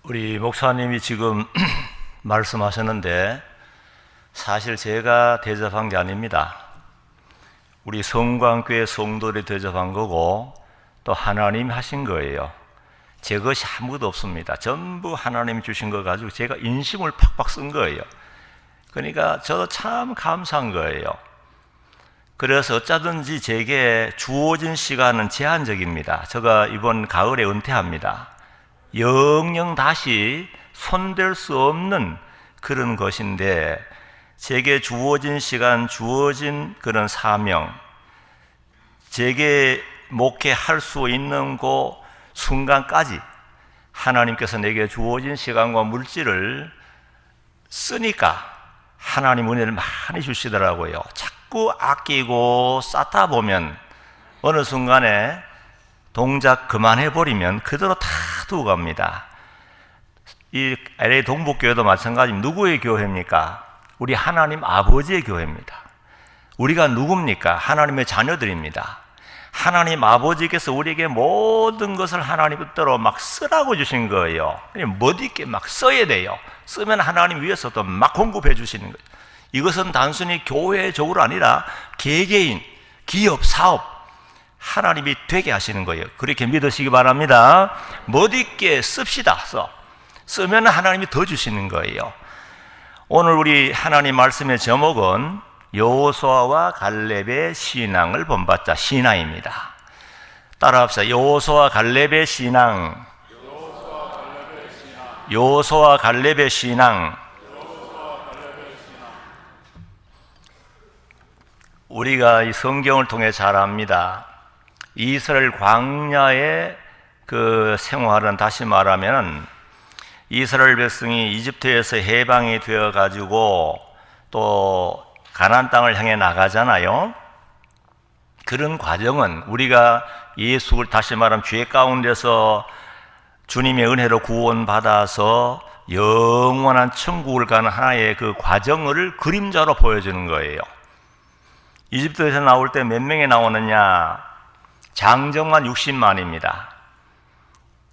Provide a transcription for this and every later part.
우리 목사님이 지금 말씀하셨는데 사실 제가 대접한 게 아닙니다. 우리 성광교회 성도들이 대접한 거고 또 하나님이 하신 거예요. 제 것이 아무것도 없습니다. 전부 하나님이 주신 거 가지고 제가 인심을 팍팍 쓴 거예요. 그러니까 저도 참 감사한 거예요. 그래서 어쩌든지 제게 주어진 시간은 제한적입니다. 제가 이번 가을에 은퇴합니다. 영영 다시 손댈 수 없는 그런 것인데 제게 주어진 시간, 주어진 그런 사명, 제게 목회할 수 있는 그 순간까지 하나님께서 내게 주어진 시간과 물질을 쓰니까 하나님 은혜를 많이 주시더라고요. 자꾸 아끼고 쌓다 보면 어느 순간에 동작 그만해버리면 그대로 다 두고 갑니다. 이 LA 동북교회도 마찬가지입니다. 누구의 교회입니까? 우리 하나님 아버지의 교회입니다. 우리가 누굽니까? 하나님의 자녀들입니다. 하나님 아버지께서 우리에게 모든 것을 하나님 뜻대로 막 쓰라고 주신 거예요. 그냥 멋있게 막 써야 돼요. 쓰면 하나님 위해서도 막 공급해 주시는 거예요. 이것은 단순히 교회적으로 아니라 개개인, 기업, 사업 하나님이 되게 하시는 거예요. 그렇게 믿으시기 바랍니다. 멋있게 씁시다. 쓰면 하나님이 더 주시는 거예요. 오늘 우리 하나님 말씀의 제목은 여호수아와 갈렙의 신앙을 본받자. 신앙입니다. 따라합시다. 여호수아와 갈렙의 신앙. 여호수아와 갈렙의 신앙. 우리가 이 성경을 통해 잘 압니다. 이스라엘 광야의 그 생활은 다시 말하면 이스라엘 백성이 이집트에서 해방이 되어 가지고 또 가나안 땅을 향해 나가잖아요. 그런 과정은 우리가 예수를 다시 말하면 죄 가운데서 주님의 은혜로 구원받아서 영원한 천국을 가는 하나의 그 과정을 그림자로 보여주는 거예요. 이집트에서 나올 때 몇 명이 나오느냐? 장정만 60만입니다.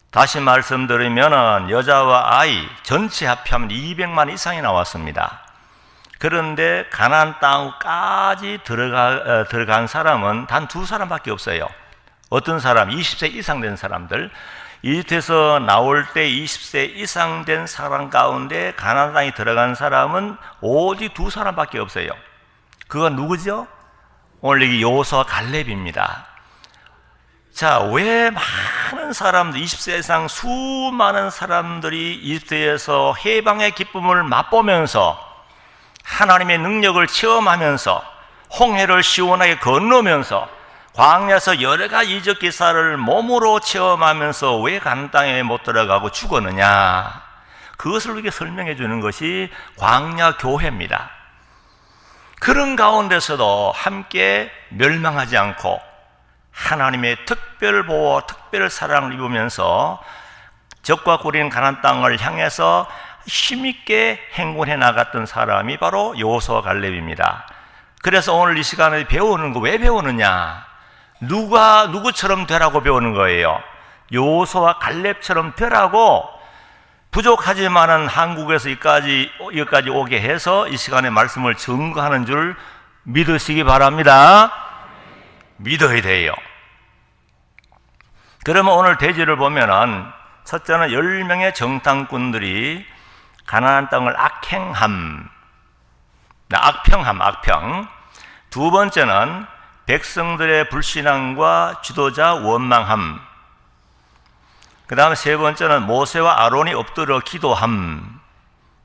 다시 말씀드리면 여자와 아이 전체 합하면 200만 이상이 나왔습니다. 그런데 가나안 땅까지 들어간 사람은 단 2사람밖에 없어요. 어떤 사람? 20세 이상 된 사람들. 이집트에서 나올 때 20세 이상 된 사람 가운데 가나안 땅에 들어간 사람은 오직 2사람밖에 없어요. 그건 누구죠? 오늘 여기 여호수아 갈렙입니다. 자, 왜 많은 사람들, 20세 이상 수많은 사람들이 이집트에서 해방의 기쁨을 맛보면서 하나님의 능력을 체험하면서 홍해를 시원하게 건너면서 광야에서 여러 가지 이적 기사를 몸으로 체험하면서 왜 가나안 땅에 못 들어가고 죽었느냐? 그것을 우리에게 설명해 주는 것이 광야 교회입니다. 그런 가운데서도 함께 멸망하지 않고 하나님의 특별 보호, 특별 사랑을 입으면서 적과 꿀인 가나안 땅을 향해서 힘있게 행군해 나갔던 사람이 바로 여호수아 갈렙입니다. 그래서 오늘 이 시간에 배우는 거 왜 배우느냐? 누구처럼 되라고 배우는 거예요. 여호수아 갈렙처럼 되라고 부족하지만은 한국에서 여기까지 오게 해서 이 시간에 말씀을 증거하는 줄 믿으시기 바랍니다. 믿어야 돼요. 그러면 오늘 대지를 보면은 첫째는 10명의 정탐꾼들이 가나안 땅을 악평함. 두 번째는 백성들의 불신앙과 지도자 원망함. 그 다음에 세 번째는 모세와 아론이 엎드려 기도함.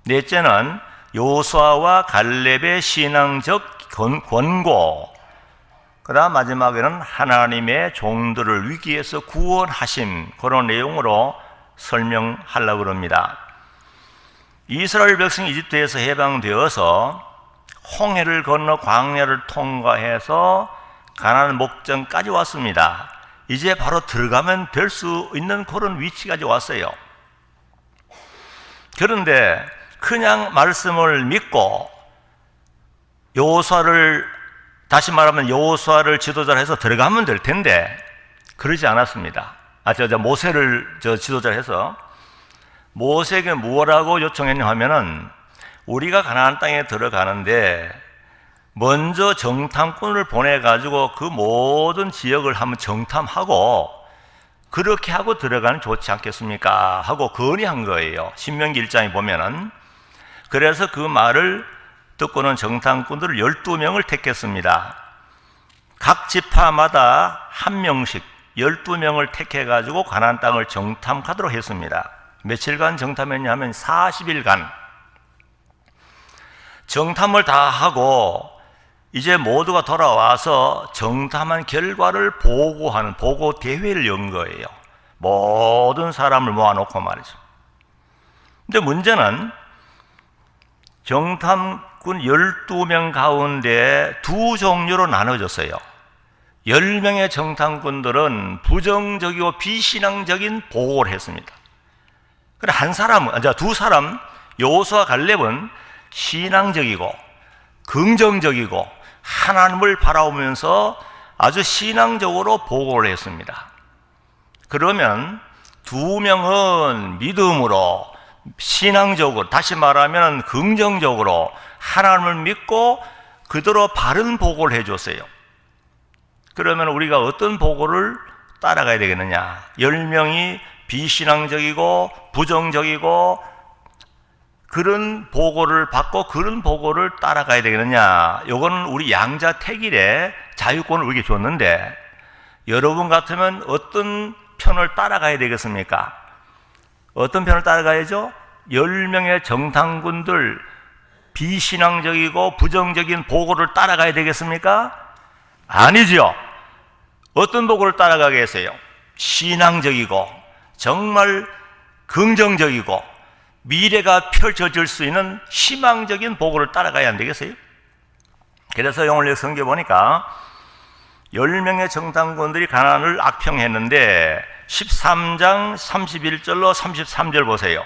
넷째는 여호수아와 갈렙의 신앙적 권고. 그 다음 마지막에는 하나님의 종들을 위기에서 구원하심. 그런 내용으로 설명하려고 합니다. 이스라엘 백성이 이집트에서 해방되어서 홍해를 건너 광야를 통과해서 가나안 목전까지 왔습니다. 이제 바로 들어가면 될 수 있는 그런 위치까지 왔어요. 그런데 그냥 말씀을 믿고 여호수아를 다시 말하면 여호수아를 지도자로 해서 들어가면 될 텐데 그러지 않았습니다. 모세를 지도자로 해서 모세에게 뭐라고 요청했냐 하면은 우리가 가나안 땅에 들어가는데 먼저 정탐꾼을 보내가지고 그 모든 지역을 한번 정탐하고 그렇게 하고 들어가는 좋지 않겠습니까? 하고 건의한 거예요. 신명기 1장에 보면은. 그래서 그 말을 듣고는 정탐꾼들을 12명을 택했습니다. 각 지파마다 한 명씩 12명을 택해가지고 가나안 땅을 정탐하도록 했습니다. 며칠간 정탐했냐 하면 40일간 정탐을 다 하고 이제 모두가 돌아와서 정탐한 결과를 보고하는 보고 대회를 연 거예요. 모든 사람을 모아놓고 말이죠. 근데 문제는 정탐꾼 12명 가운데 두 종류로 나눠졌어요. 10명의 정탐꾼들은 부정적이고 비신앙적인 보고를 했습니다. 그래 두 사람 여호수아 갈렙은 신앙적이고 긍정적이고 하나님을 바라보면서 아주 신앙적으로 보고를 했습니다. 그러면 2명은 믿음으로 신앙적으로, 다시 말하면 긍정적으로 하나님을 믿고 그대로 바른 보고를 해줬어요. 그러면 우리가 어떤 보고를 따라가야 되겠느냐? 10명이 비신앙적이고 부정적이고 그런 보고를 받고 그런 보고를 따라가야 되겠느냐? 이거는 우리 양자택일의 자유권을 우리에게 줬는데 여러분 같으면 어떤 편을 따라가야 되겠습니까? 어떤 편을 따라가야죠? 10명의 정탐꾼들 비신앙적이고 부정적인 보고를 따라가야 되겠습니까? 아니죠. 어떤 보고를 따라가겠어요? 신앙적이고 정말 긍정적이고 미래가 펼쳐질 수 있는 희망적인 보고를 따라가야 안 되겠어요? 그래서 오늘 성경에 보니까 10명의 정탐꾼들이 가나안을 악평했는데 13장 31절로 33절 보세요.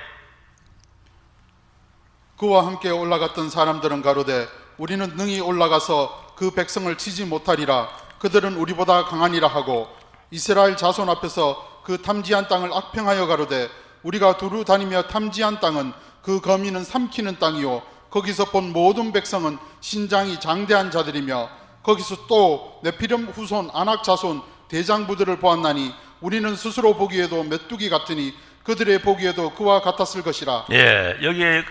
그와 함께 올라갔던 사람들은 가로되 우리는 능히 올라가서 그 백성을 치지 못하리라. 그들은 우리보다 강하니라 하고 이스라엘 자손 앞에서 그 탐지한 땅을 악평하여 가로되 우리가 두루 다니며 탐지한 땅은 그 거민은 삼키는 땅이요 거기서 본 모든 백성은 신장이 장대한 자들이며 거기서 또 네피림 후손 아낙 자손 대장부들을 보았나니 우리는 스스로 보기에도 메뚜기 같으니 그들의 보기에도 그와 같았을 것이라. 예, 여기에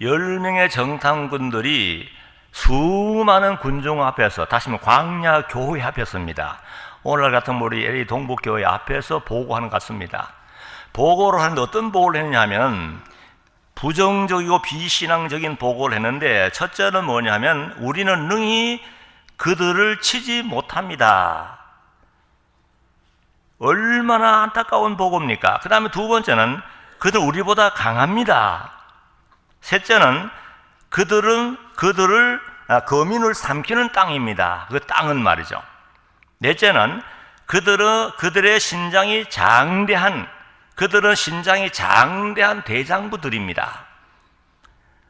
10명의 정탐꾼들이 수많은 군중 앞에서, 다시 말하면 광야 교회 앞에서입니다. 오늘 같은 우리 LA 동북교회 앞에서 보고하는 것 같습니다. 보고를 하는데 어떤 보고를 했냐면 부정적이고 비신앙적인 보고를 했는데 첫째는 뭐냐면 우리는 능히 그들을 치지 못합니다. 얼마나 안타까운 보고입니까? 그 다음에 두 번째는 그들 우리보다 강합니다. 셋째는 그들을 거민을 삼키는 땅입니다. 그 땅은 말이죠. 넷째는 그들의 신장이 장대한 대장부들입니다.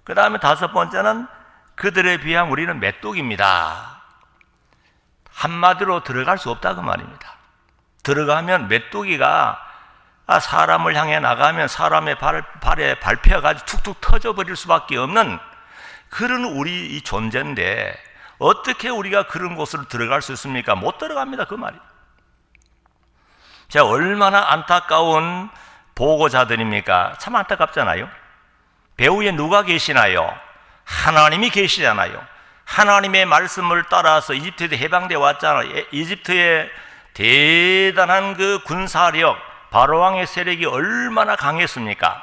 그 다음에 다섯 번째는 그들에 비하면 우리는 메뚜기입니다. 한마디로 들어갈 수 없다 그 말입니다. 들어가면 메뚜기가 사람을 향해 나가면 사람의 발에 밟혀가지고 툭툭 터져버릴 수밖에 없는 그런 우리 이 존재인데 어떻게 우리가 그런 곳으로 들어갈 수 있습니까? 못 들어갑니다 그 말이에요. 자, 얼마나 안타까운 보고자들입니까? 참 안타깝잖아요. 배후에 누가 계시나요? 하나님이 계시잖아요. 하나님의 말씀을 따라서 이집트에 해방되어 왔잖아요. 이집트의 대단한 그 군사력, 바로왕의 세력이 얼마나 강했습니까?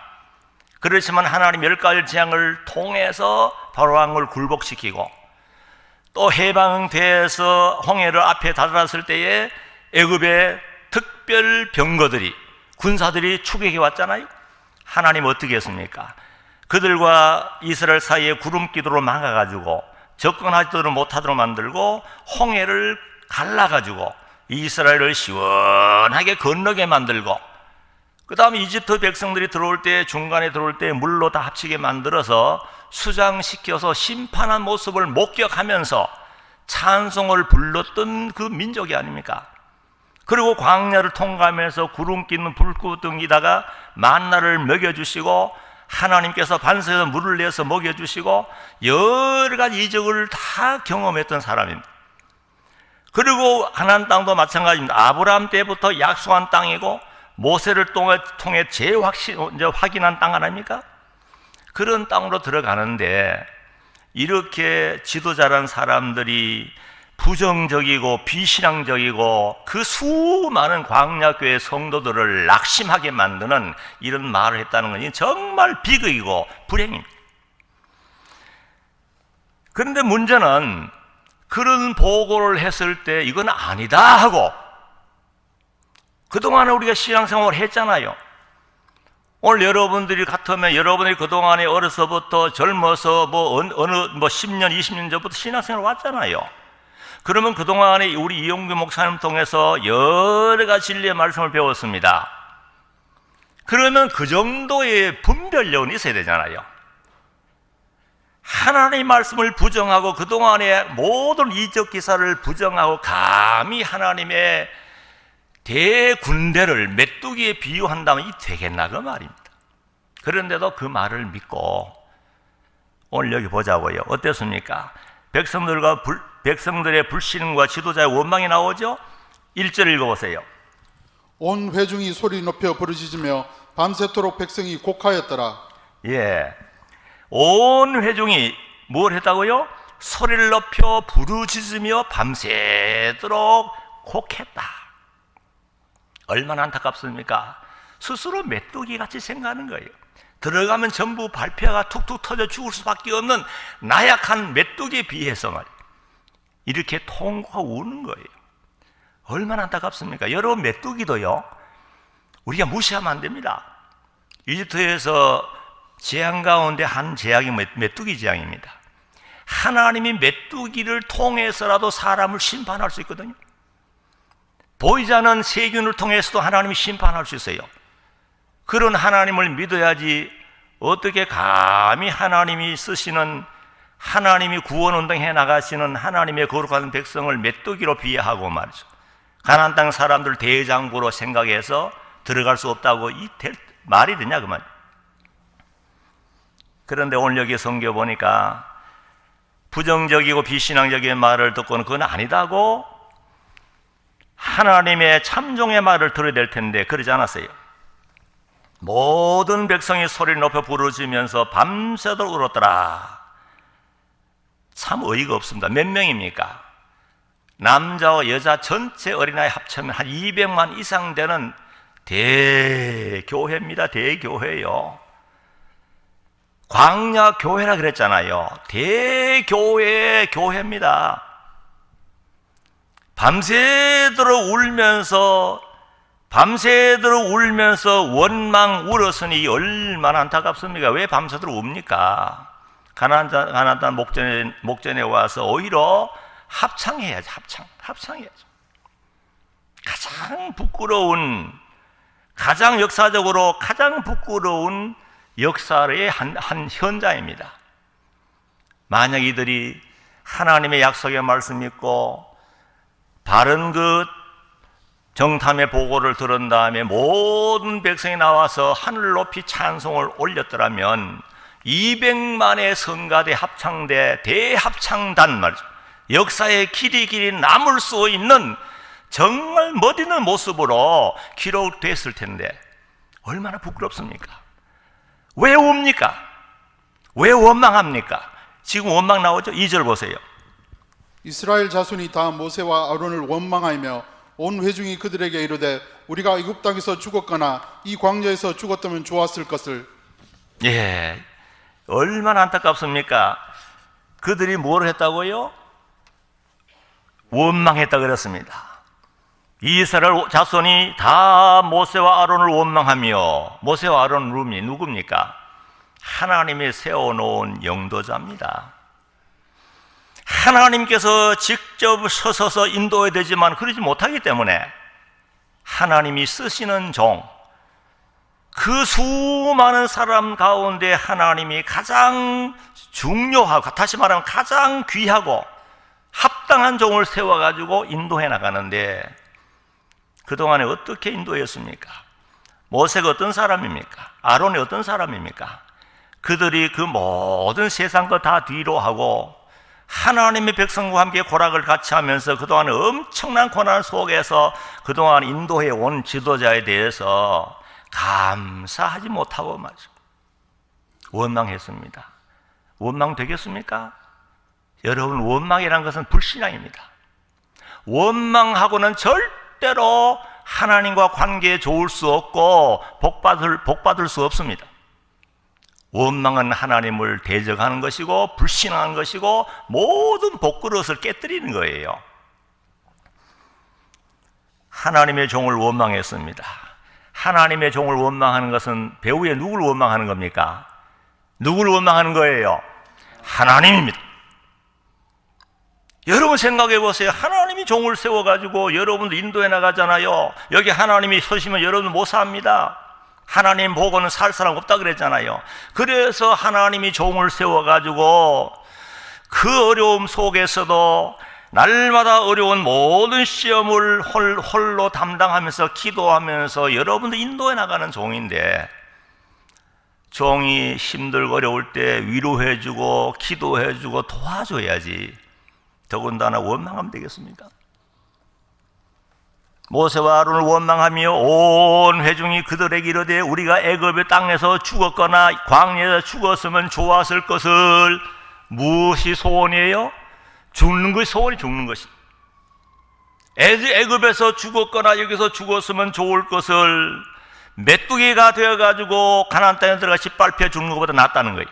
그렇지만 하나님 10가지 재앙을 통해서 바로왕을 굴복시키고 또 해방돼서 홍해를 앞에 다다랐을 때에 애굽의 특별 병거들이 군사들이 추격해 왔잖아요. 하나님 어떻게 했습니까? 그들과 이스라엘 사이에 구름기도로 막아가지고 접근하지도 못하도록 만들고 홍해를 갈라가지고 이스라엘을 시원하게 건너게 만들고 그 다음에 이집트 백성들이 들어올 때 중간에 들어올 때 물로 다 합치게 만들어서 수장시켜서 심판한 모습을 목격하면서 찬송을 불렀던 그 민족이 아닙니까? 그리고 광야를 통과하면서 구름 끼는 불구덩이다가 만나를 먹여주시고 하나님께서 반석에서 물을 내서 먹여주시고 여러 가지 이적을 다 경험했던 사람입니다. 그리고 가나안 땅도 마찬가지입니다. 아브라함 때부터 약속한 땅이고 모세를 통해 확인한 땅 아닙니까? 그런 땅으로 들어가는데 이렇게 지도자란 사람들이 부정적이고 비신앙적이고 그 수많은 광야교회 성도들을 낙심하게 만드는 이런 말을 했다는 것이 정말 비극이고 불행입니다. 그런데 문제는 그런 보고를 했을 때 이건 아니다 하고 그동안에 우리가 신앙생활을 했잖아요. 오늘 여러분들이 같으면 여러분들이 그동안에 어려서부터 젊어서 어느 10년, 20년 전부터 신앙생활을 왔잖아요. 그러면 그동안에 우리 이용규 목사님 통해서 여러 가지 진리의 말씀을 배웠습니다. 그러면 그 정도의 분별력은 있어야 되잖아요. 하나님의 말씀을 부정하고 그동안의 모든 이적 기사를 부정하고 감히 하나님의 대군대를 메뚜기에 비유한다면 이 되겠나 그 말입니다. 그런데도 그 말을 믿고 오늘 여기 보자고요. 어땠습니까? 백성들의 불신과 지도자의 원망이 나오죠. 1절 읽어보세요. 온 회중이 소리 높여 부르짖으며 밤새도록 백성이 곡하였더라. 예, 온 회중이 뭘 했다고요? 소리를 높여 부르짖으며 밤새도록 곡했다. 얼마나 안타깝습니까? 스스로 메뚜기 같이 생각하는 거예요. 들어가면 전부 발표가 툭툭 터져 죽을 수밖에 없는 나약한 메뚜기에 비해서 말이에요. 이렇게 통곡하고 우는 거예요. 얼마나 안타깝습니까? 여러분, 메뚜기도요 우리가 무시하면 안 됩니다. 이집트에서 재앙 가운데 한 재앙이 메뚜기 재앙입니다. 하나님이 메뚜기를 통해서라도 사람을 심판할 수 있거든요. 보이지 않는 세균을 통해서도 하나님이 심판할 수 있어요. 그런 하나님을 믿어야지 어떻게 감히 하나님이 쓰시는, 하나님이 구원운동해 나가시는 하나님의 거룩한 백성을 메뚜기로 비하하고 말이죠. 가나안 땅 사람들 대장부로 생각해서 들어갈 수 없다고 말이 되냐 그 말. 그런데 오늘 여기 성경 보니까 부정적이고 비신앙적인 말을 듣고는 그건 아니다고 하나님의 참종의 말을 들어야 될 텐데 그러지 않았어요. 모든 백성이 소리를 높여 부르짖으면서 밤새도록 울었더라. 참 어이가 없습니다. 몇 명입니까? 남자와 여자 전체 어린아이 합치면 한 200만 이상 되는 대교회입니다. 대교회요. 광야 교회라 그랬잖아요. 대교회의 교회입니다. 밤새도록 울면서 원망 울었으니 얼마나 안타깝습니까? 왜 밤새도록 웁니까? 가나안 땅 목전에 와서 오히려 합창해야죠. 합창해야죠. 가장 역사적으로 가장 부끄러운 역사의 한 현장입니다. 만약 이들이 하나님의 약속의 말씀 믿고 바른 그 정탐의 보고를 들은 다음에 모든 백성이 나와서 하늘 높이 찬송을 올렸더라면 200만의 성가대 합창대 대합창단 말이죠. 역사의 길이 남을 수 있는 정말 멋있는 모습으로 기록됐을 텐데 얼마나 부끄럽습니까? 왜 웁니까? 왜 원망합니까? 지금 원망 나오죠? 2절 보세요. 이스라엘 자손이 다 모세와 아론을 원망하며 온 회중이 그들에게 이르되 우리가 애굽 땅에서 죽었거나 이 광야에서 죽었다면 좋았을 것을. 예, 얼마나 안타깝습니까? 그들이 뭘 했다고요? 원망했다 그랬습니다. 이스라엘 자손이 다 모세와 아론을 원망하며, 모세와 아론은 누굽니까? 하나님이 세워놓은 영도자입니다. 하나님께서 직접 서서서 인도해야 되지만 그러지 못하기 때문에 하나님이 쓰시는 종, 그 수많은 사람 가운데 하나님이 가장 중요하고, 다시 말하면 가장 귀하고 합당한 종을 세워가지고 인도해 나가는데 그동안에 어떻게 인도했습니까? 모세가 어떤 사람입니까? 아론이 어떤 사람입니까? 그들이 그 모든 세상 거 다 뒤로 하고 하나님의 백성과 함께 고락을 같이 하면서 그동안 엄청난 고난 속에서 그동안 인도해 온 지도자에 대해서 감사하지 못하고 말이죠. 원망했습니다. 원망되겠습니까? 여러분, 원망이라는 것은 불신앙입니다. 원망하고는 절대로 하나님과 관계에 좋을 수 없고 복받을 수 없습니다. 원망은 하나님을 대적하는 것이고 불신앙하는 것이고 모든 복그릇을 깨뜨리는 거예요. 하나님의 종을 원망했습니다. 하나님의 종을 원망하는 것은 배후에 누구를 원망하는 겁니까? 누구를 원망하는 거예요? 하나님입니다. 여러분 생각해 보세요. 하나님이 종을 세워가지고 여러분도 인도해 나가잖아요. 여기 하나님이 서시면 여러분 못 삽니다. 하나님 보고는 살 사람 없다 그랬잖아요. 그래서 하나님이 종을 세워가지고 그 어려움 속에서도 날마다 어려운 모든 시험을 홀로 담당하면서 기도하면서 여러분도 인도해 나가는 종인데, 종이 힘들고 어려울 때 위로해주고 기도해주고 도와줘야지 더군다나 원망하면 되겠습니까? 모세와 아론을 원망하며 온 회중이 그들에게 이르되 우리가 애굽의 땅에서 죽었거나 광야에서 죽었으면 좋았을 것을. 무엇이 소원이에요? 죽는 것이 소원이, 죽는 것이. 애굽에서 죽었거나 여기서 죽었으면 좋을 것을 메뚜기가 되어가지고 가나안 땅에 들어가 짓밟혀 죽는 것보다 낫다는 거예요.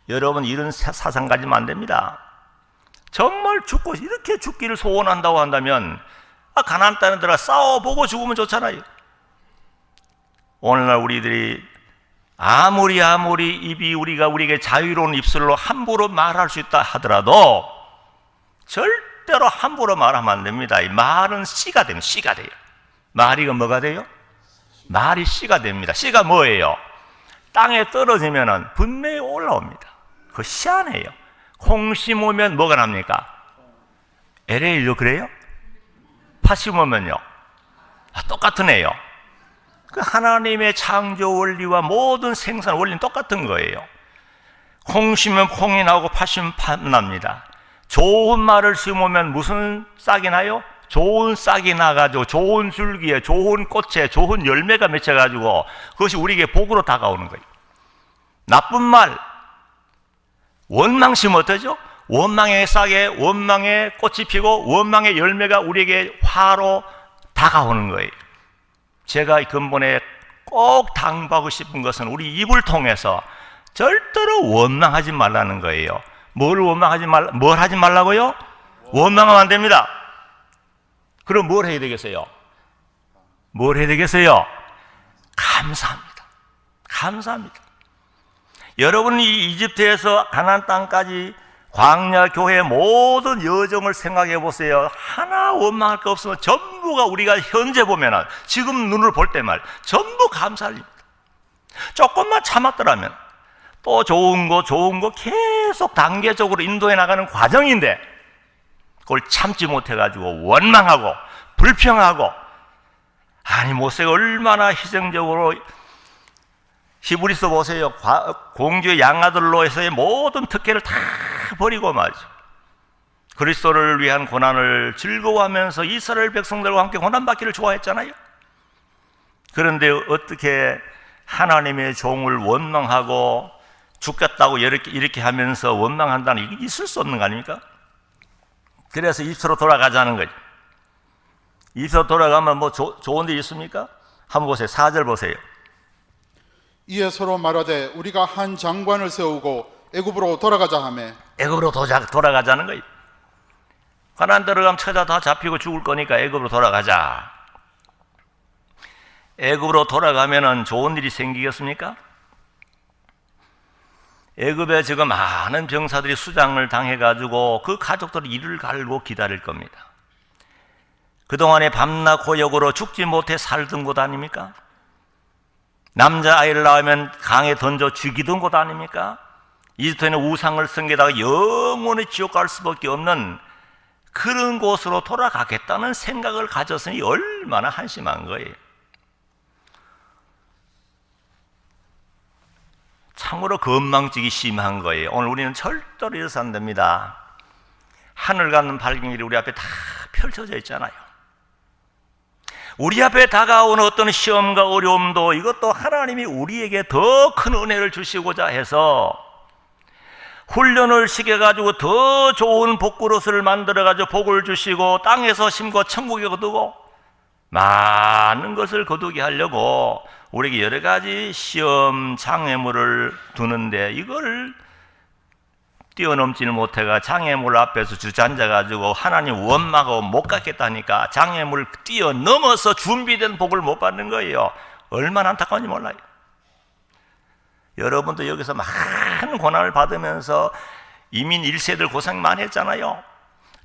여러분, 이런 사상 가지면 안 됩니다. 정말 죽고 이렇게 죽기를 소원한다고 한다면 가나안 땅에 들어가 싸워보고 죽으면 좋잖아요. 오늘날 우리들이 아무리 입이 우리에게 자유로운 입술로 함부로 말할 수 있다 하더라도 절대로 함부로 말하면 안 됩니다. 이 말은 씨가 됩니다. 씨가 돼요. 말이 뭐가 돼요? 말이 씨가 됩니다. 씨가 뭐예요? 땅에 떨어지면은 분명히 올라옵니다. 그 씨 안에요. 콩 심으면 뭐가 납니까? LA도 그래요? 파 심으면요? 똑같은 애요. 그 하나님의 창조 원리와 모든 생산 원리는 똑같은 거예요. 콩 심으면 콩이 나오고 파 심으면 파 납니다. 좋은 말을 심으면 무슨 싹이 나요? 좋은 싹이 나가지고 좋은 줄기에 좋은 꽃에 좋은 열매가 맺혀가지고 그것이 우리에게 복으로 다가오는 거예요. 나쁜 말, 원망 심으면 어떠죠? 원망의 싹에 원망의 꽃이 피고 원망의 열매가 우리에게 화로 다가오는 거예요. 제가 근본에 꼭 당부하고 싶은 것은 우리 입을 통해서 절대로 원망하지 말라는 거예요. 뭘 하지 말라고요? 원망하면 안 됩니다. 그럼 뭘 해야 되겠어요? 뭘 해야 되겠어요? 감사합니다. 감사합니다. 여러분이 이집트에서 가나안 땅까지 광야 교회의 모든 여정을 생각해 보세요. 하나 원망할 거 없으면 전부가 우리가 현재 보면은 지금 눈을 볼 때만 전부 감사할 일입니다. 조금만 참았더라면 또 좋은 거 계속 단계적으로 인도해 나가는 과정인데 그걸 참지 못해가지고 원망하고 불평하고, 아니 모세가 얼마나 희생적으로, 히브리서 보세요. 공주의 양아들로에서의 모든 특혜를 다 버리고 말이죠. 그리스도를 위한 고난을 즐거워하면서 이스라엘 백성들과 함께 고난받기를 좋아했잖아요. 그런데 어떻게 하나님의 종을 원망하고 죽겠다고 이렇게 하면서 원망한다는, 이게 있을 수 없는 거 아닙니까? 그래서 입으로 돌아가자는 거죠. 입으로 돌아가면 뭐 좋은 데 있습니까? 한번 보세요. 4절 보세요. 이에 서로 말하되 우리가 한 장관을 세우고 애굽으로 돌아가자 하매. 애굽으로 돌아가자는 거예요. 가나안 들어가면 처자 다 잡히고 죽을 거니까 애굽으로 돌아가자. 애굽으로 돌아가면은 좋은 일이 생기겠습니까? 애굽에 지금 많은 병사들이 수장을 당해가지고 그 가족들이 이를 갈고 기다릴 겁니다. 그동안에 밤낮 고역으로 죽지 못해 살던 곳 아닙니까? 남자아이를 낳으면 강에 던져 죽이던 곳 아닙니까? 이집트에는 우상을 섬기다가 영원히 지옥 갈 수밖에 없는 그런 곳으로 돌아가겠다는 생각을 가졌으니 얼마나 한심한 거예요. 참으로 건망증이 심한 거예요. 오늘 우리는 절대로 이래서 안 됩니다. 하늘 같는 밝은 길이 우리 앞에 다 펼쳐져 있잖아요. 우리 앞에 다가오는 어떤 시험과 어려움도 이것도 하나님이 우리에게 더 큰 은혜를 주시고자 해서 훈련을 시켜가지고 더 좋은 복그릇을 만들어가지고 복을 주시고 땅에서 심고 천국에 거두고 많은 것을 거두게 하려고 우리에게 여러 가지 시험 장애물을 두는데 이걸 뛰어넘지는 못해가 장애물 앞에서 주저앉아가지고 하나님 원망하고 못 갖겠다니까 장애물 뛰어넘어서 준비된 복을 못 받는 거예요. 얼마나 안타까운지 몰라요. 여러분도 여기서 많은 고난을 받으면서 이민 1세들 고생 많이 했잖아요.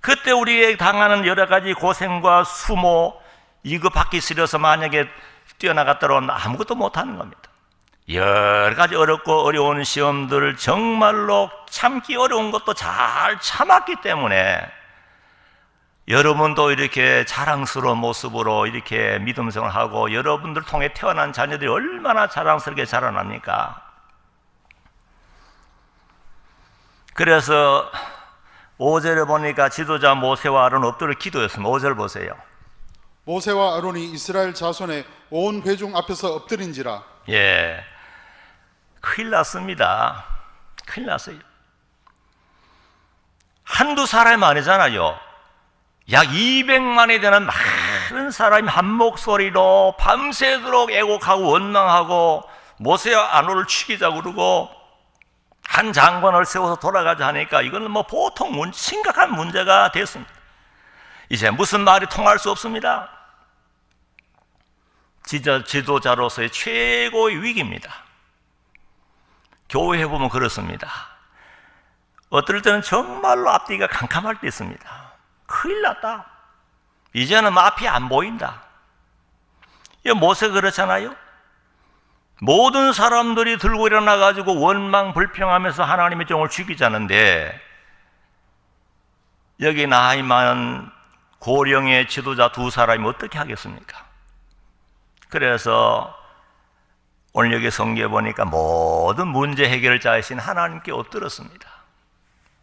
그때 우리에게 당하는 여러 가지 고생과 수모 이거 받기 싫어서 만약에 뛰어나갔더라면 아무것도 못하는 겁니다. 여러 가지 어렵고 어려운 시험들을 정말로 참기 어려운 것도 잘 참았기 때문에 여러분도 이렇게 자랑스러운 모습으로 이렇게 믿음 생활하고 여러분들 통해 태어난 자녀들이 얼마나 자랑스럽게 자라납니까? 그래서 5절에 보니까 지도자 모세와 아론 엎드려 기도했습니다. 5절 보세요. 모세와 아론이 이스라엘 자손의 온 회중 앞에서 엎드린지라. 예, 큰일 났습니다. 큰일 났어요. 한두 사람이 아니잖아요. 약 200만이 되는 많은 사람이 한 목소리로 밤새도록 애곡하고 원망하고 모세와 아론을 죽이자고 그러고 한 장관을 세워서 돌아가자 하니까 이거는 뭐 보통 심각한 문제가 됐습니다. 이제 무슨 말이 통할 수 없습니다. 지도자로서의 최고의 위기입니다. 교회에 보면 그렇습니다. 어떨 때는 정말로 앞뒤가 캄캄할 때 있습니다. 큰일 났다. 이제는 앞이 안 보인다. 모세가 그렇잖아요. 모든 사람들이 들고 일어나가지고 원망 불평하면서 하나님의 종을 죽이자는데 여기 나이 많은 고령의 지도자 두 사람이 어떻게 하겠습니까? 그래서 오늘 여기 성경에 보니까 모든 문제 해결자이신 하나님께 엎드렸습니다.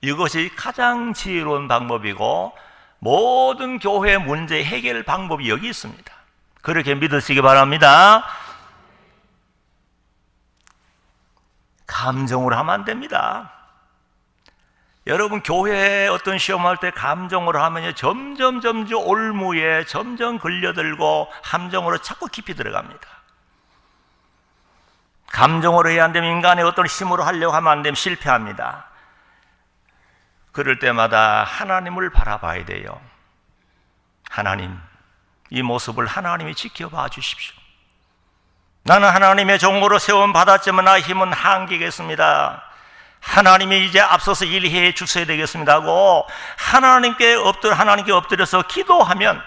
이것이 가장 지혜로운 방법이고 모든 교회 문제 해결 방법이 여기 있습니다. 그렇게 믿으시기 바랍니다. 감정으로 하면 안 됩니다. 여러분 교회에 어떤 시험할 때 감정으로 하면 점점 올무에 점점 걸려들고 함정으로 자꾸 깊이 들어갑니다. 감정으로 해야 안 되면 인간의 어떤 힘으로 하려고 하면 안 되면 실패합니다. 그럴 때마다 하나님을 바라봐야 돼요. 하나님, 이 모습을 하나님이 지켜봐 주십시오. 나는 하나님의 종으로 세움 받았지만 나의 힘은 한계겠습니다. 하나님이 이제 앞서서 일해 주셔야 되겠습니다 하고 하나님께 엎드려서 기도하면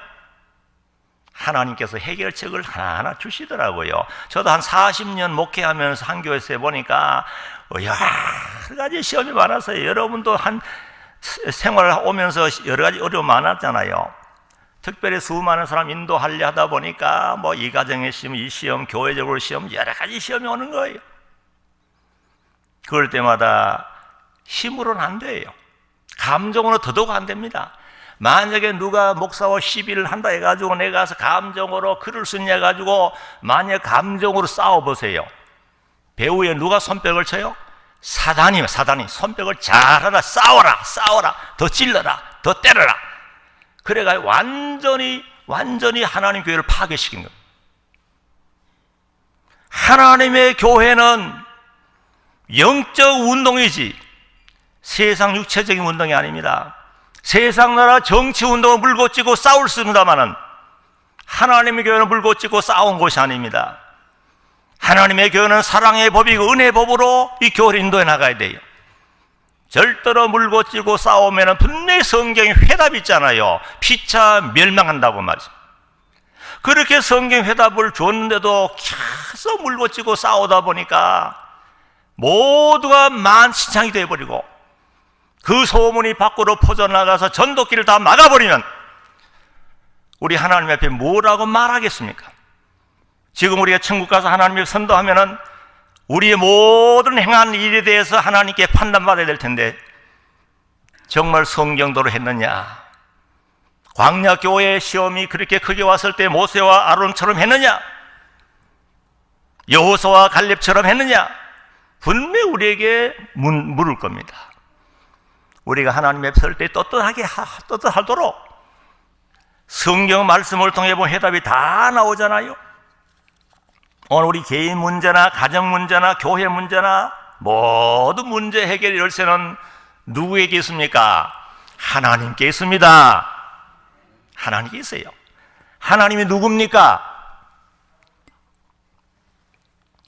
하나님께서 해결책을 하나하나 주시더라고요. 저도 한 40년 목회하면서 한 교회에서 보니까 여러 가지 시험이 많았어요. 여러분도 한 생활을 오면서 여러 가지 어려움 많았잖아요. 특별히 수많은 사람 인도하려 하다 보니까 뭐 이 가정의 시험, 이 시험, 교회적으로 시험, 여러 가지 시험이 오는 거예요. 그럴 때마다 힘으로는 안 돼요. 감정으로 더더욱 안 됩니다. 만약에 누가 목사와 시비를 한다 해가지고 내가 가서 감정으로 그럴 수 있냐 해가지고 만약 감정으로 싸워보세요. 배후에 누가 손뼉을 쳐요? 사단이 손뼉을 잘하라, 싸워라, 더 찔러라, 더 때려라. 그래가 완전히 하나님 교회를 파괴시킨 겁니다. 하나님의 교회는 영적 운동이지 세상 육체적인 운동이 아닙니다. 세상 나라 정치 운동을 물고치고 싸울 수 있습니다마는 하나님의 교회는 물고치고 싸운 곳이 아닙니다. 하나님의 교회는 사랑의 법이고 은혜의 법으로 이 교회를 인도해 나가야 돼요. 절대로 물고치고 싸우면 분명히 성경에 회답이 있잖아요. 피차 멸망한다고 말이죠. 그렇게 성경 회답을 줬는데도 계속 물고치고 싸우다 보니까 모두가 만신창이 되어버리고 그 소문이 밖으로 퍼져나가서 전도길을 다 막아버리면 우리 하나님 앞에 뭐라고 말하겠습니까? 지금 우리가 천국 가서 하나님을 선도하면은 우리의 모든 행한 일에 대해서 하나님께 판단받아야 될 텐데 정말 성경대로 했느냐? 광야 교회의 시험이 그렇게 크게 왔을 때 모세와 아론처럼 했느냐? 여호수아와 갈렙처럼 했느냐? 분명히 우리에게 물을 겁니다. 우리가 하나님 앞에 설 때 떳떳하도록 성경 말씀을 통해 본 해답이 다 나오잖아요. 오늘 우리 개인 문제나 가정 문제나 교회 문제나 모든 문제 해결 열쇠는 누구에게 있습니까? 하나님께 있습니다. 하나님께 있어요. 하나님이 누굽니까?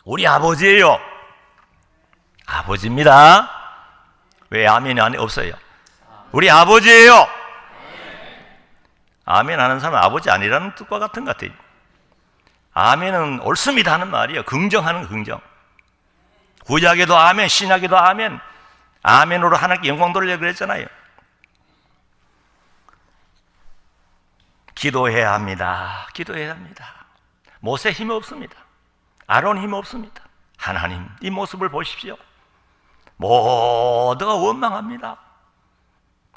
우리 아버지예요. 아버지입니다. 왜 아멘이 안에 없어요? 우리 아버지예요. 아멘 하는 사람은 아버지 아니라는 뜻과 같은 것 같아요. 아멘은 옳습니다 하는 말이에요. 긍정하는 긍정. 구약에도 아멘, 신약에도 아멘. 아멘으로 하나님께 영광 돌리려고 그랬잖아요. 기도해야 합니다. 기도해야 합니다. 모세 힘이 없습니다. 아론 힘이 없습니다. 하나님 이 모습을 보십시오. 모두가 원망합니다.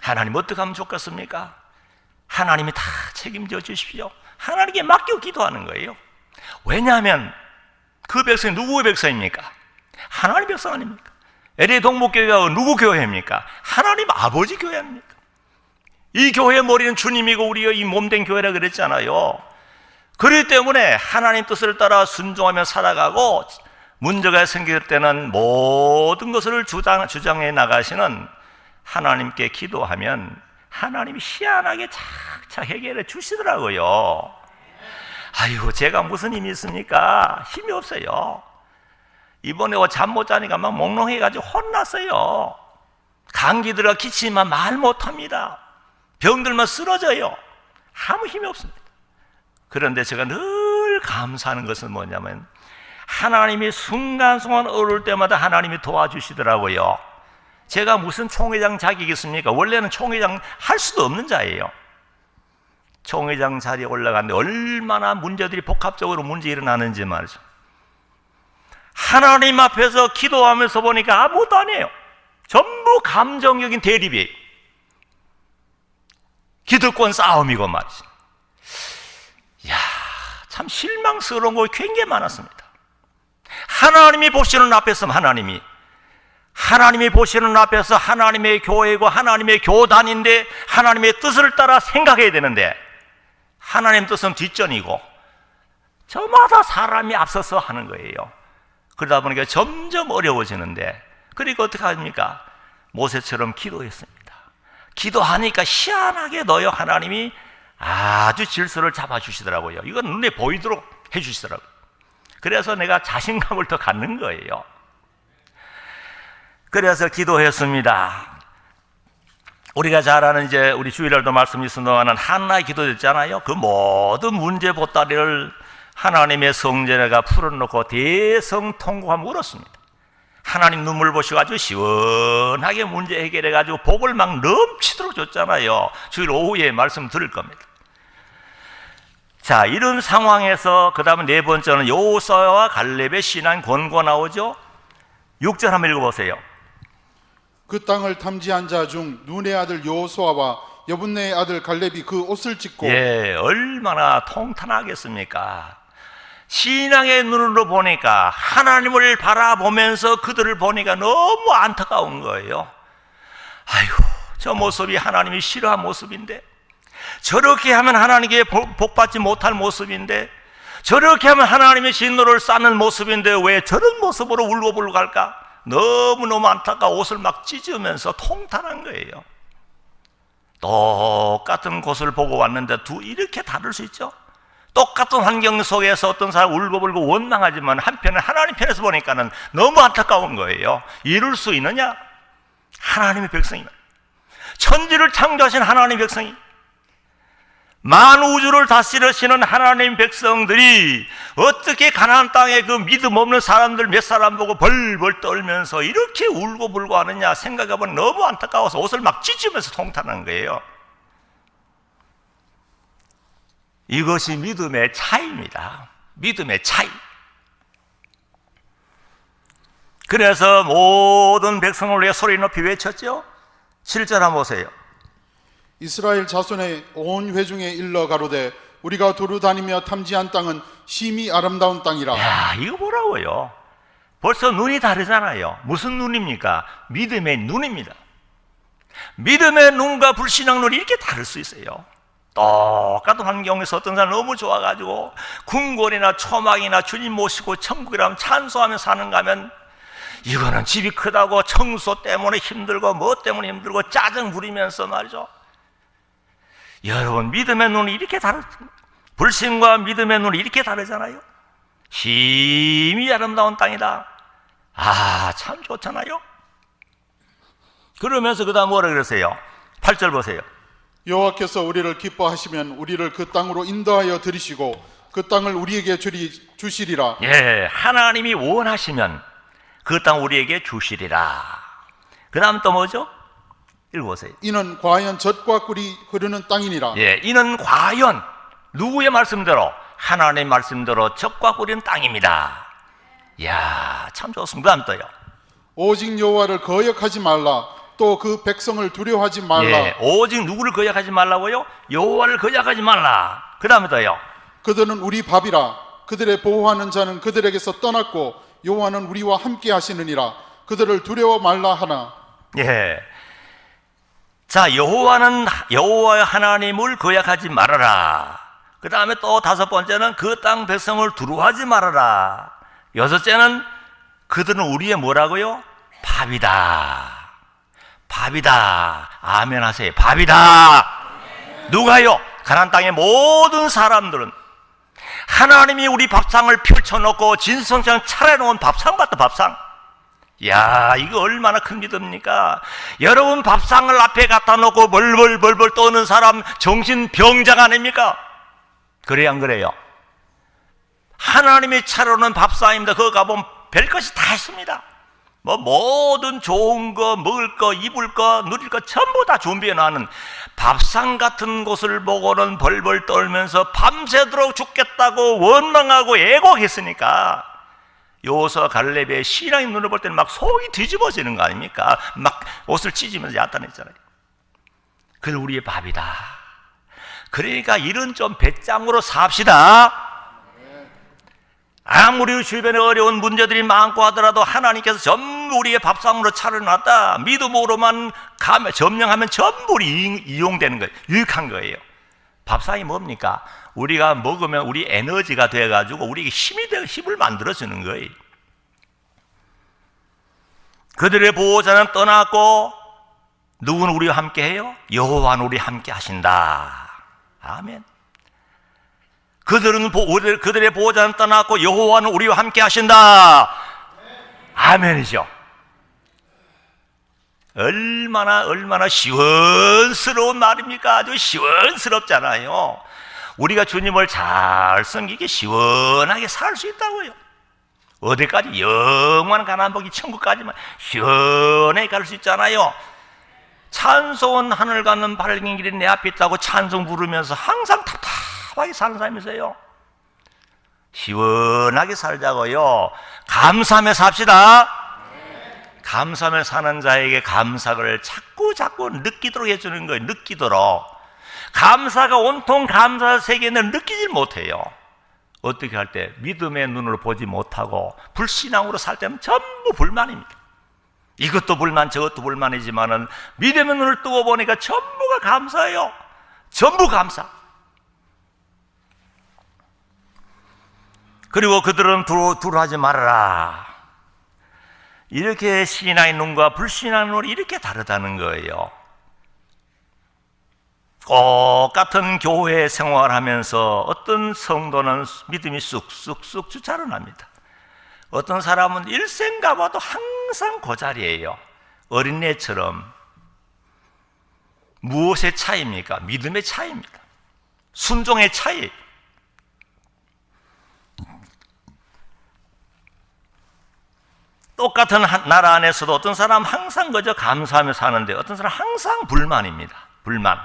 하나님 어떻게 하면 좋겠습니까? 하나님이 다 책임져 주십시오. 하나님께 맡겨 기도하는 거예요. 왜냐하면 그 백성이 누구의 백성입니까? 하나님 백성 아닙니까? LA 동목교회가 누구 교회입니까? 하나님 아버지 교회 아닙니까? 이 교회의 머리는 주님이고 우리가 이 몸된 교회라 그랬잖아요. 그렇기 때문에 하나님 뜻을 따라 순종하며 살아가고 문제가 생길 때는 모든 것을 주장해 나가시는 하나님께 기도하면 하나님이 희한하게 착착 해결해 주시더라고요. 아이고 제가 무슨 힘이 있습니까? 힘이 없어요. 이번에 잠 못 자니까 막 몽롱해가지고 혼났어요. 감기 들어 기침만 말 못합니다. 병들면 쓰러져요. 아무 힘이 없습니다. 그런데 제가 늘 감사하는 것은 뭐냐면 하나님이 순간순간 어려울 때마다 하나님이 도와주시더라고요. 제가 무슨 총회장 자격이 있습니까? 원래는 총회장 할 수도 없는 자예요. 총회장 자리에 올라갔는데 얼마나 문제들이 복합적으로 문제 일어나는지 말이죠. 하나님 앞에서 기도하면서 보니까 아무것도 아니에요. 전부 감정적인 대립이에요. 기득권 싸움이고 말이죠. 이야, 참 실망스러운 거 굉장히 많았습니다. 하나님이 보시는 앞에서 하나님이 보시는 앞에서 하나님의 교회고 하나님의 교단인데 하나님의 뜻을 따라 생각해야 되는데 하나님 뜻은 뒷전이고 저마다 사람이 앞서서 하는 거예요. 그러다 보니까 점점 어려워지는데 그러니까 어떻게 합니까? 모세처럼 기도했습니다. 기도하니까 희한하게 너요 하나님이 아주 질서를 잡아주시더라고요. 이건 눈에 보이도록 해주시더라고요. 그래서 내가 자신감을 더 갖는 거예요. 그래서 기도했습니다. 우리가 잘 아는 이제 우리 주일날도 말씀 있은 동안은 한나의 기도였잖아요. 그 모든 문제 보따리를 하나님의 성전에가 풀어놓고 대성통곡하며 울었습니다. 하나님 눈물 보셔가지고 시원하게 문제 해결해가지고 복을 막 넘치도록 줬잖아요. 주일 오후에 말씀 들을 겁니다. 자, 이런 상황에서 그 다음에 네 번째는 여호수아와 갈렙의 신앙 권고 나오죠. 6절 한번 읽어보세요. 그 땅을 탐지한 자 중 눈의 아들 여호수아와 여분네의 아들 갈렙이 그 옷을 찢고 얼마나 통탄하겠습니까? 신앙의 눈으로 보니까 하나님을 바라보면서 그들을 보니까 너무 안타까운 거예요. 아이고 저 모습이 하나님이 싫어한 모습인데 저렇게 하면 하나님께 복받지 못할 모습인데 저렇게 하면 하나님의 진노를 쌓는 모습인데 왜 저런 모습으로 울고불고 갈까? 너무너무 안타까워 옷을 막 찢으면서 통탄한 거예요. 똑같은 곳을 보고 왔는데 이렇게 다를 수 있죠? 똑같은 환경 속에서 어떤 사람 울고불고 원망하지만 한편은 하나님 편에서 보니까는 너무 안타까운 거예요. 이룰 수 있느냐? 하나님의 백성이면 천지를 창조하신 하나님의 백성이 만우주를 다스리시는 하나님 백성들이 어떻게 가나안 땅에 그 믿음 없는 사람들 몇 사람 보고 벌벌 떨면서 이렇게 울고불고 하느냐 생각해보면 너무 안타까워서 옷을 막 찢으면서 통탄하는 거예요. 이것이 믿음의 차이입니다. 믿음의 차이. 그래서 모든 백성을 위해 소리 높이 외쳤죠. 7절 한번 보세요. 이스라엘 자손의 온 회중에 일러 가로되 우리가 두루 다니며 탐지한 땅은 심히 아름다운 땅이라. 야, 이거 뭐라고요? 벌써 눈이 다르잖아요. 무슨 눈입니까? 믿음의 눈입니다. 믿음의 눈과 불신앙 눈이 이렇게 다를 수 있어요. 똑같은 환경에서 어떤 사람 너무 좋아가지고 궁궐이나 초막이나 주님 모시고 천국이라면 찬송하며 사는가 하면 이거는 집이 크다고 청소 때문에 힘들고 뭐 때문에 힘들고 짜증 부리면서 말이죠. 여러분, 믿음의 눈이 이렇게 다릅니다. 불신과 믿음의 눈이 이렇게 다르잖아요. 심히 아름다운 땅이다. 아, 참 좋잖아요. 그러면서 그 다음 뭐라 그러세요? 8절 보세요. 여호와께서 우리를 기뻐하시면 우리를 그 땅으로 인도하여 들이시고 그 땅을 우리에게 주시리라. 예, 하나님이 원하시면 그 땅 우리에게 주시리라. 그 다음 또 뭐죠? 읽어보세요. 이는 과연 젖과 꿀이 흐르는 땅이니라. 예, 이는 과연 누구의 말씀대로? 하나님의 말씀대로 젖과 꿀인 땅입니다. 이야, 참 좋습니다. 그 다음 또요. 오직 여호와를 거역하지 말라. 또 그 백성을 두려워하지 말라. 예, 오직 누구를 거역하지 말라고요? 여호와를 거역하지 말라. 그 다음에 또요. 그들은 우리 밥이라. 그들의 보호하는 자는 그들에게서 떠났고 여호와는 우리와 함께 하시느니라. 그들을 두려워 말라 하나. 예. 자, 여호와 하나님을 거역하지 말아라. 그 다음에 또 다섯 번째는 그 땅 백성을 두려워하지 말아라. 여섯째는 그들은 우리의 뭐라고요? 밥이다. 밥이다. 아멘 하세요. 밥이다. 누가요? 가나안 땅의 모든 사람들은 하나님이 우리 밥상을 펼쳐놓고 진성처럼 차려놓은 밥상 같다. 밥상. 야, 이거 얼마나 큰 믿음입니까? 여러분, 밥상을 앞에 갖다 놓고 벌벌 떠는 사람 정신병자가 아닙니까? 그래요, 안 그래요? 하나님이 차려놓은 밥상입니다. 그거 가보면 별것이 다 있습니다. 뭐 모든 좋은 거, 먹을 거, 입을 거, 누릴 거 전부 다 준비해 놔는 밥상 같은 곳을 보고는 벌벌 떨면서 밤새도록 죽겠다고 원망하고 애곡했으니까 요서 갈렙의 신앙의 눈을 볼 때는 막 속이 뒤집어지는 거 아닙니까? 막 옷을 찢으면서 야단했잖아요. 그게 우리의 밥이다. 그러니까 일은 좀 배짱으로 삽시다. 아무리 주변에 어려운 문제들이 많고 하더라도 하나님께서 전부 우리의 밥상으로 차려놨다. 믿음으로만 점령하면 전부 이용되는 거예요. 유익한 거예요. 밥상이 뭡니까? 우리가 먹으면 우리 에너지가 돼가지고 우리에게 힘을 만들어주는 거예요. 그들의 보호자는 떠났고 누구는 우리와 함께 해요? 여호와는 우리와 함께 하신다. 아멘. 그들의 보호자는 떠났고 여호와는 우리와 함께 하신다. 아멘이죠. 얼마나 시원스러운 말입니까? 아주 시원스럽잖아요. 우리가 주님을 잘 섬기게 시원하게 살 수 있다고요. 어디까지? 영원한 가나안 복이 천국까지만 시원하게 갈 수 있잖아요. 찬송은 하늘 가는 밝은 길이 내 앞에 있다고 찬송 부르면서 항상 답답하게 사는 사람이세요. 시원하게 살자고요. 감사하며 삽시다. 감사하며 사는 자에게 감사를 자꾸 느끼도록 해주는 거예요. 느끼도록. 감사가 온통 감사 세계는 느끼질 못해요. 어떻게 할 때? 믿음의 눈으로 보지 못하고 불신앙으로 살 때는 전부 불만입니다. 이것도 불만 저것도 불만이지만은 믿음의 눈을 뜨고 보니까 전부가 감사해요. 전부 감사. 그리고 그들은 두려워하지 말아라. 이렇게 신앙의 눈과 불신앙의 눈이 이렇게 다르다는 거예요. 똑같은 교회 생활하면서 어떤 성도는 믿음이 쑥쑥쑥 자라납니다. 어떤 사람은 일생 가봐도 항상 그 자리예요. 어린애처럼. 무엇의 차이입니까? 믿음의 차이입니다. 순종의 차이. 똑같은 나라 안에서도 어떤 사람 항상 그저 감사하며 사는데 어떤 사람 항상 불만입니다. 불만.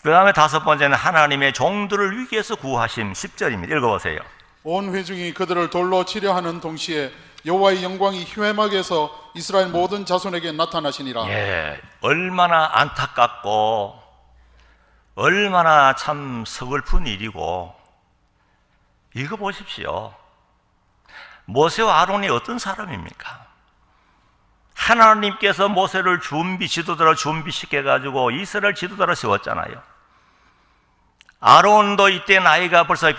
그 다음에 다섯 번째는 하나님의 종들을 위기에서 구하심. 10절입니다. 읽어보세요. 온 회중이 그들을 돌로 치려 하는 동시에 여호와의 영광이 휘회막에서 이스라엘 모든 자손에게 나타나시니라. 예, 얼마나 안타깝고 얼마나 참 서글픈 일이고. 이거 보십시오. 모세와 아론이 어떤 사람입니까? 하나님께서 모세를 지도자로 준비시켜가지고 이스라엘 지도자로 세웠잖아요. 아론도 이때 나이가 벌써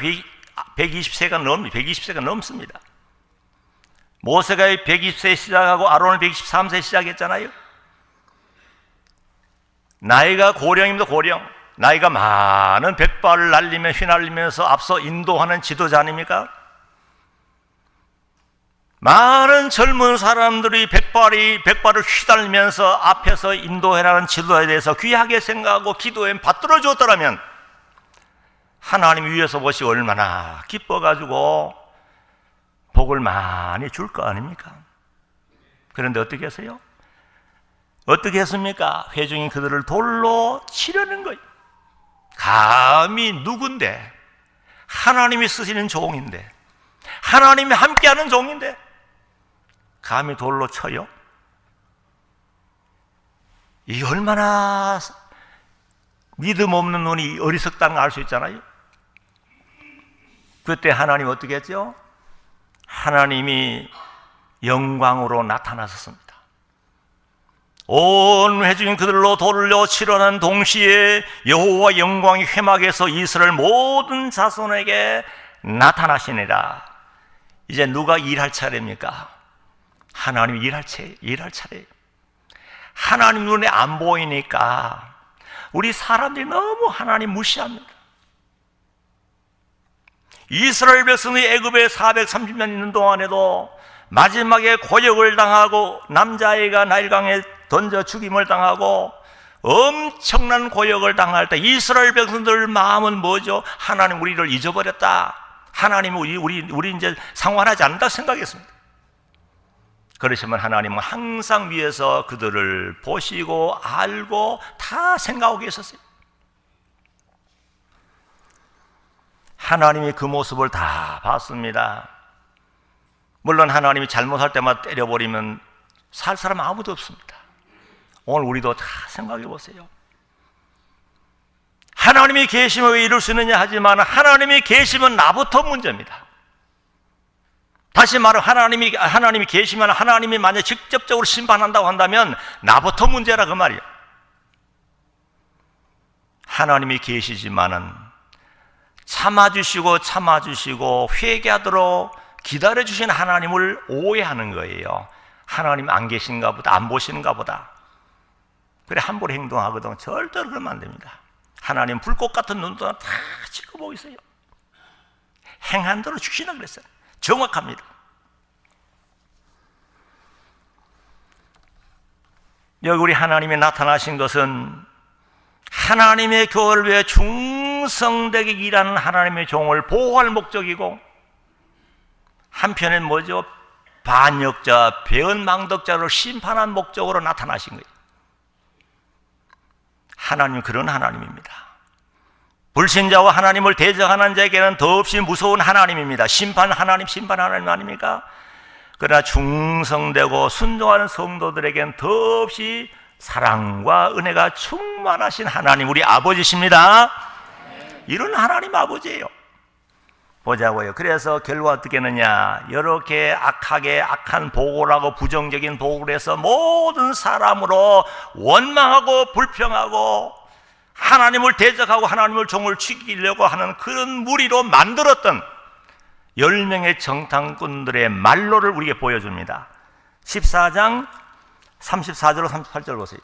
120세가 넘습니다. 모세가 120세 시작하고 아론은 123세 시작했잖아요. 나이가 고령입니다. 고령. 나이가 많은 백발을 날리며 휘날리면서 앞서 인도하는 지도자 아닙니까? 많은 젊은 사람들이 백발을 휘달리면서 앞에서 인도해라는 지도자에 대해서 귀하게 생각하고 기도에 받들어 주었더라면 하나님 위에서 보시고 얼마나 기뻐가지고 복을 많이 줄 거 아닙니까? 그런데 어떻게 했어요? 어떻게 했습니까? 회중이 그들을 돌로 치려는 거예요. 감히 누군데? 하나님이 쓰시는 종인데, 하나님이 함께하는 종인데 감히 돌로 쳐요? 이 얼마나 믿음 없는 눈이 어리석다는 걸 알 수 있잖아요. 그때 하나님 어떻게 했죠? 하나님이 영광으로 나타나셨습니다. 온 회중이 그들로 돌려 치려는 동시에 여호와 영광이 회막에서 이스라엘 모든 자손에게 나타나시니라. 이제 누가 일할 차례입니까? 하나님이 일할 차례예요. 하나님 눈에 안 보이니까 우리 사람들이 너무 하나님 무시합니다. 이스라엘 백성이 애굽에 430년 있는 동안에도 마지막에 고역을 당하고 남자아이가 나일강에 던져 죽임을 당하고 엄청난 고역을 당할 때 이스라엘 백성들 마음은 뭐죠? 하나님 우리를 잊어버렸다. 하나님은 우리 이제 상환하지 않는다 생각했습니다. 그러시면 하나님은 항상 위에서 그들을 보시고 알고 다 생각하고 계셨어요. 하나님이 그 모습을 다 봤습니다. 물론 하나님이 잘못할 때마다 때려버리면 살 사람 아무도 없습니다. 오늘 우리도 다 생각해 보세요. 하나님이 계시면 왜 이룰 수 있느냐 하지만 하나님이 계시면 나부터 문제입니다. 다시 말하면 하나님이 계시면 하나님이 만약 직접적으로 심판한다고 한다면 나부터 문제라 그 말이에요. 하나님이 계시지만은 참아주시고 회개하도록 기다려주신 하나님을 오해하는 거예요. 하나님 안 계신가 보다, 안 보시는가 보다. 그래 함부로 행동하거든. 절대로 그러면 안 됩니다. 하나님 불꽃 같은 눈도 다 지켜보고 있어요. 행한 대로 주시나 그랬어요. 정확합니다. 여기 우리 하나님이 나타나신 것은 하나님의 교회를 위해 충성되게 일하는 하나님의 종을 보호할 목적이고, 한편엔 뭐죠? 반역자, 배은망덕자를 심판한 목적으로 나타나신 거예요. 하나님은 그런 하나님입니다. 불신자와 하나님을 대적하는 자에게는 더없이 무서운 하나님입니다. 심판 하나님 아닙니까? 그러나 충성되고 순종하는 성도들에게는 더없이 사랑과 은혜가 충만하신 하나님, 우리 아버지십니다. 이런 하나님 아버지예요. 보자고요. 그래서 결과 어떻게 했느냐? 이렇게 악한 보고라고 부정적인 보고를 해서 모든 사람으로 원망하고 불평하고 하나님을 대적하고 하나님을 종을 죽이려고 하는 그런 무리로 만들었던 10명의 정탐꾼들의 말로를 우리에게 보여줍니다. 14장 34절로 38절 보세요.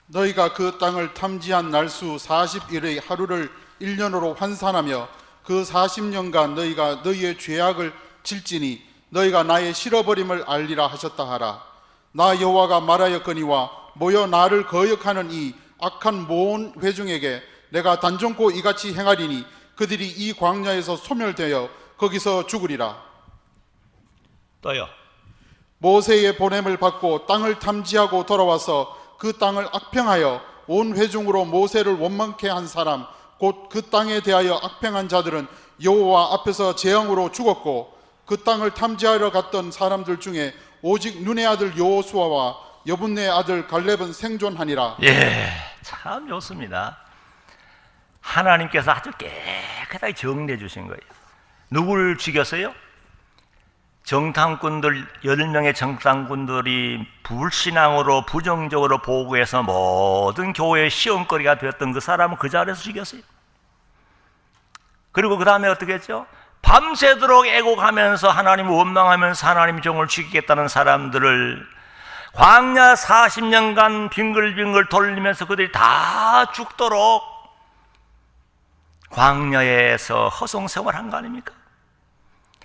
너희가 그 땅을 탐지한 날수 40일의 하루를 1년으로 환산하며 그 40년간 너희가 너희의 죄악을 질지니 너희가 나의 실어버림을 알리라 하셨다 하라. 나 여호와가 말하였거니와 모여 나를 거역하는 이 악한 모온 회중에게 내가 단정코 이같이 행하리니 그들이 이 광야에서 소멸되어 거기서 죽으리라. 또요. 모세의 보냄을 받고 땅을 탐지하고 돌아와서 그 땅을 악평하여 온 회중으로 모세를 원망케 한 사람 곧 그 땅에 대하여 악평한 자들은 여호와 앞에서 재앙으로 죽었고 그 땅을 탐지하러 갔던 사람들 중에 오직 눈의 아들 여호수아와 여분네의 아들 갈렙은 생존하니라. 예, 참 좋습니다. 하나님께서 아주 깨끗하게 정리해 주신 거예요. 누구를 죽였어요? 정탐꾼들 10명의 정탐꾼들이 불신앙으로 부정적으로 보고해서 모든 교회의 시험거리가 되었던 그 사람은 그 자리에서 죽였어요. 그리고 그 다음에 어떻게 했죠? 밤새도록 애곡하면서 하나님을 원망하면서 하나님 종을 죽이겠다는 사람들을 광야 40년간 빙글빙글 돌리면서 그들이 다 죽도록 광야에서 허송생활한 거 아닙니까?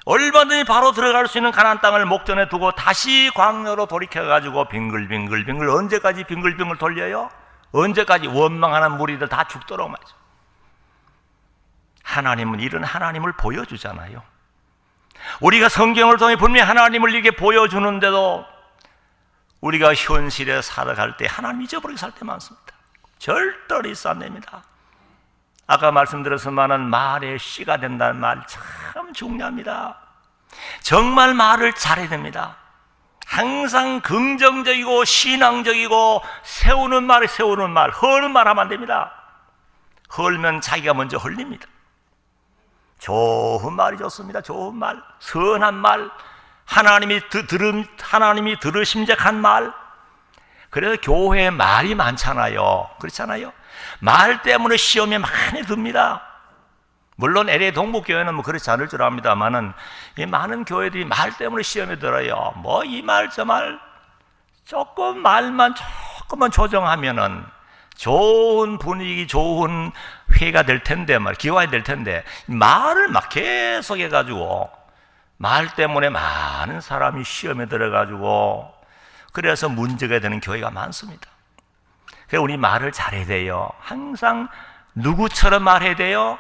얼마든지 바로 들어갈 수 있는 가나안 땅을 목전에 두고 다시 광야로 돌이켜가지고 빙글빙글 언제까지 빙글빙글 돌려요? 언제까지? 원망하는 무리들 다 죽도록 말이죠. 하나님은 이런 하나님을 보여주잖아요. 우리가 성경을 통해 분명히 하나님을 이렇게 보여주는데도 우리가 현실에 살아갈 때 하나님 잊어버리고 살 때 많습니다. 절대로 있어 안 됩니다. 아까 말씀드렸지만은 말의 씨가 된다는 말 참 중요합니다. 정말 말을 잘해야 됩니다. 항상 긍정적이고 신앙적이고 세우는 말, 허는 말 하면 안 됩니다. 헐면 자기가 먼저 헐립니다. 좋은 말이 좋습니다. 좋은 말, 선한 말, 하나님이 들으심작한 말. 그래서 교회에 말이 많잖아요. 그렇잖아요. 말 때문에 시험에 많이 듭니다. 물론 LA 동북교회는 뭐 그렇지 않을 줄 압니다만은 이 많은 교회들이 말 때문에 시험에 들어요. 뭐 이 말 저 말 말만 조금만 조정하면은 좋은 분위기, 좋은 회가 될 텐데, 기화가 될 텐데, 말을 막 계속 해가지고, 말 때문에 많은 사람이 시험에 들어가지고, 그래서 문제가 되는 교회가 많습니다. 그래서 우리 말을 잘해야 돼요. 항상 누구처럼 말해야 돼요?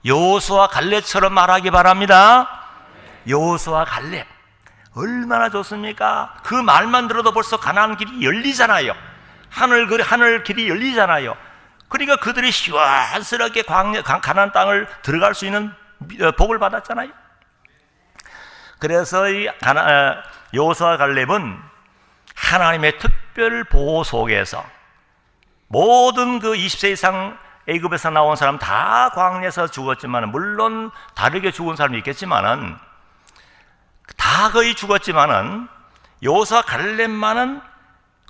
여호수아 갈렙처럼 말하기 바랍니다. 여호수아 갈렙. 얼마나 좋습니까? 그 말만 들어도 벌써 가나안 길이 열리잖아요. 하늘 길이 열리잖아요. 그러니까 그들이 시원스럽게 가나안 땅을 들어갈 수 있는 복을 받았잖아요. 그래서 이 여호수아 갈렙은 하나님의 특별 보호 속에서 모든 그 20세 이상 애굽에서 나온 사람 다 광야에서 죽었지만, 물론 다르게 죽은 사람이 있겠지만은 다 거의 죽었지만은 여호수아 갈렙만은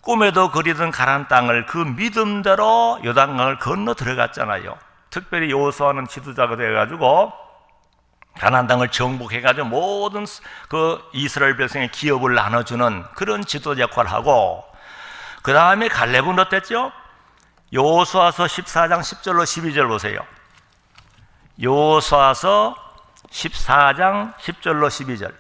꿈에도 그리던 가나안 땅을 그 믿음대로 요단강을 건너 들어갔잖아요. 특별히 여호수아는 지도자가 되어가지고 가나안 땅을 정복해가지고 모든 그 이스라엘 백성의 기업을 나눠주는 그런 지도자 역할을 하고, 그 다음에 갈렙은 어땠죠? 여호수아서 14장 10절로 12절 보세요. 여호수아서 14장 10절로 12절.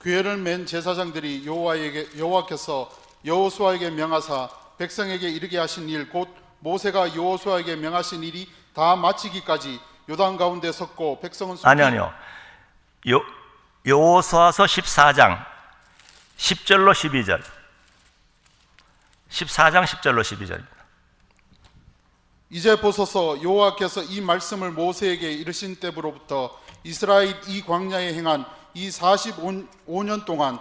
궤를 맨 제사장들이 여호와께서 여호수아에게 명하사 백성에게 이르게 하신 일 곧 모세가 여호수아에게 명하신 일이 다 마치기까지 요단 가운데 섰고 백성은 아니요. 여호수아서 14장 10절로 12절. 14장 10절로 12절입니다. 이제 보소서 여호와께서 이 말씀을 모세에게 이르신 때부로부터 이스라엘 이 광야에 행한 이 45년 동안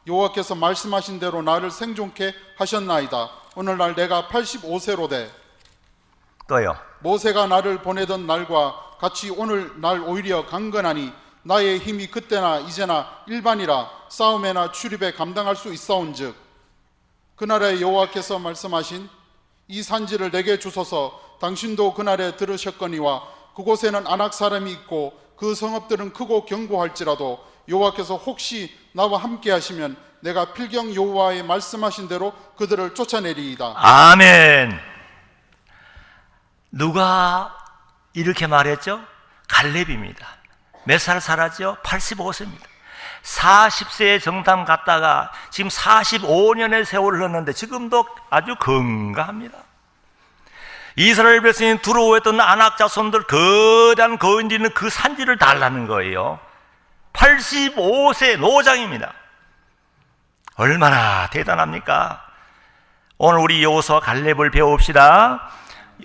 여호와께서 말씀하신 대로 나를 생존케 하셨나이다. 오늘날 내가 85세로 돼 또요. 모세가 나를 보내던 날과 같이 오늘 날 오히려 강건하니 나의 힘이 그때나 이제나 일반이라 싸움에나 출입에 감당할 수 있사온즉 그날에 여호와께서 말씀하신 이 산지를 내게 주소서. 당신도 그날에 들으셨거니와 그곳에는 아낙 사람이 있고 그 성읍들은 크고 견고할지라도 여호와께서 혹시 나와 함께 하시면 내가 필경 여호와의 말씀하신 대로 그들을 쫓아내리이다. 아멘. 누가 이렇게 말했죠? 갈렙입니다. 몇 살 살았죠? 85세입니다. 40세에 정탐 갔다가 지금 45년의 세월을 흘렀는데 지금도 아주 건강합니다. 이스라엘 백성이 두려워했던 아낙 자손들 거대한 거인들은 그 산지를 달라는 거예요. 85세 노장입니다. 얼마나 대단합니까? 오늘 우리 여호수아 갈렙을 배웁시다.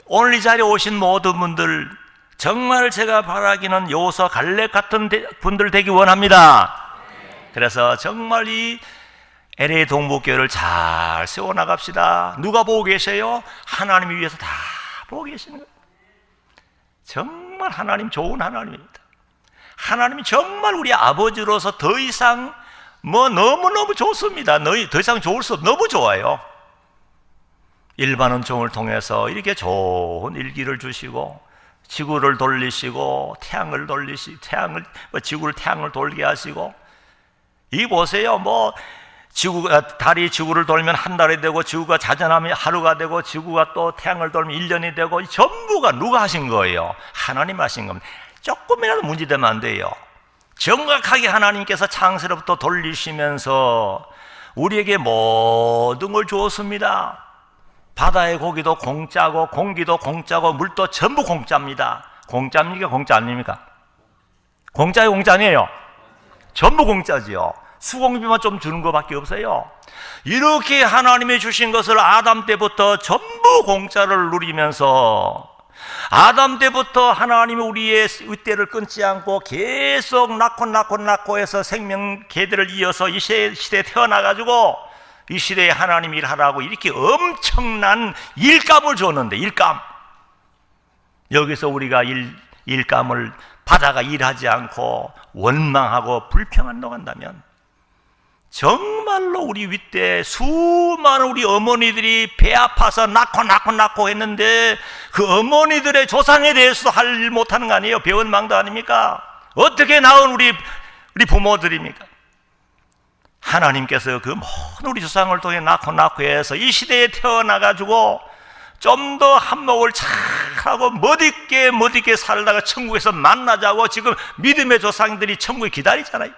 오늘 이 자리에 오신 모든 분들 정말 제가 바라기는 여호수아 갈렙 같은 분들 되기 원합니다. 그래서 정말 이 LA 동북교회를 잘 세워나갑시다. 누가 보고 계세요? 하나님이 위해서 다 보고 계시는 거예요. 정말 하나님 좋은 하나님입니다. 하나님이 정말 우리 아버지로서 더 이상 너무너무 좋습니다. 더 이상 좋을 수 없어. 너무 좋아요. 일반 은총을 통해서 이렇게 좋은 일기를 주시고 지구를 돌리시고 지구를 태양을 돌게 하시고 이 보세요. 달이 지구를 돌면 한 달이 되고 지구가 자전하면 하루가 되고 지구가 또 태양을 돌면 1년이 되고 이 전부가 누가 하신 거예요? 하나님 하신 겁니다. 조금이라도 문제되면 안 돼요. 정확하게 하나님께서 창세로부터 돌리시면서 우리에게 모든 걸 주었습니다. 바다의 고기도 공짜고 공기도 공짜고 물도 전부 공짜입니다. 공짜입니까? 공짜 아닙니까? 공짜예요? 공짜 아니에요? 전부 공짜지요. 수공비만 좀 주는 것밖에 없어요. 이렇게 하나님이 주신 것을 아담 때부터 전부 공짜를 누리면서 아담 때부터 하나님이 우리의 윗대를 끊지 않고 계속 낳고 해서 생명 계대를 이어서 이 시대에 태어나가지고 이 시대에 하나님 일하라고 이렇게 엄청난 일감을 줬는데, 일감. 여기서 우리가 일감을 받아가 일하지 않고 원망하고 불평한다고 정말로 우리 윗대 수많은 우리 어머니들이 배 아파서 낳고 했는데 그 어머니들의 조상에 대해서도 할 일 못하는 거 아니에요? 배은망도 아닙니까? 어떻게 낳은 우리 부모들입니까? 하나님께서 그 모든 우리 조상을 통해 낳고 해서 이 시대에 태어나가지고 좀 더 한몫을 잘하고 멋있게 살다가 천국에서 만나자고 지금 믿음의 조상들이 천국에 기다리잖아요.